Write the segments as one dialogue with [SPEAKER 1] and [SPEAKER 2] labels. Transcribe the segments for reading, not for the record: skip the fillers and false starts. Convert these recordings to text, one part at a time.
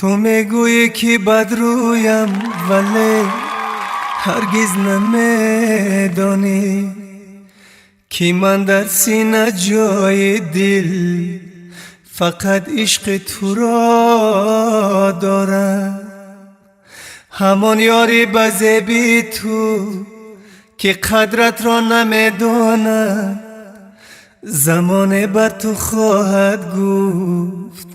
[SPEAKER 1] تو میگویی که بدرویم ولی هرگز نمیدانی که من در سینه جای دل فقط عشق تو را دارم. همان یاری بزیبی تو که قدرت را نمیداند زمانه بر تو خواهد گفت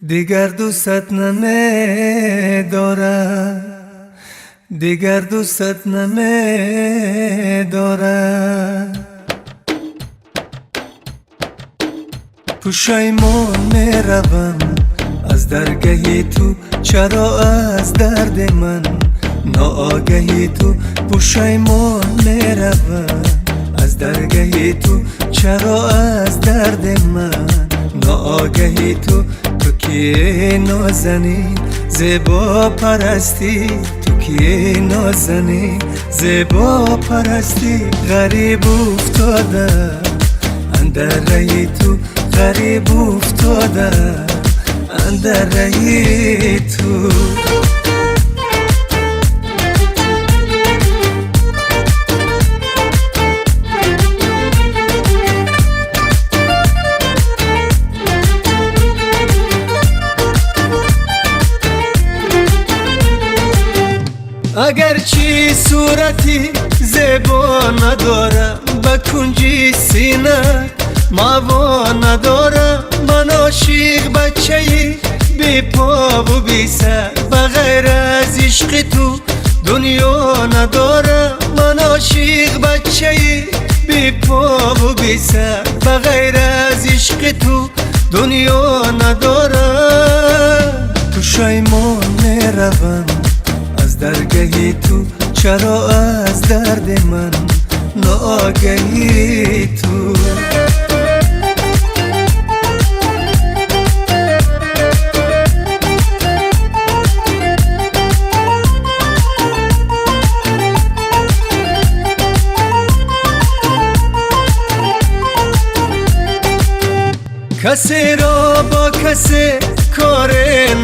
[SPEAKER 1] دیگر دوست نمیدارم، دیگر دوست نمیدارم. پشیمان میروم از درگاه تو، چرا از درد من ناآگهی تو. پشیمان میروم از درگاه تو، چرا از درد من ناآگهی تو. تو که نازنین زیبا پرستی، تو که نازنین زیبا پرستی. غریب افتاده اندر رهی تو، غریب افتاده اندر رهی تو. اگرچه صورتی زیبا ندارم، به کنجی سینه موا ندارم. من عاشق بچه‌ای بی پا و بی سر، بغیر از عشق تو دنیا ندارم. من عاشق بچه‌ای بی پا و بی سر، بغیر از عشق تو دنیا ندارم. پشیمان میروم از درگاه تو، چرا از درد من ناآگهی تو. کسی را با کسی کار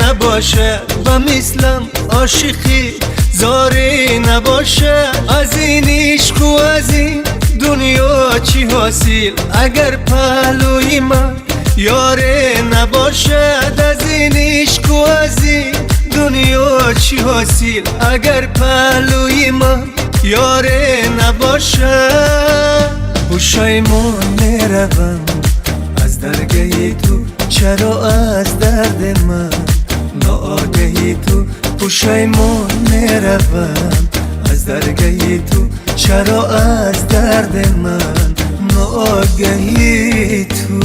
[SPEAKER 1] نباشه، و مثلم عاشقی زاری نباشه. از این عشق و از این دنیا چی حاصل اگر پهلوی من یاری نباشه. از این عشق و از این دنیا چی حاصل اگر پهلوی من یاری نباشه. پشیمان میروم از درگاه تو، چرا از درد من ناآگهی تو. پشیمان میروم از درگاه تو، چرا از درد من ناآگهی تو.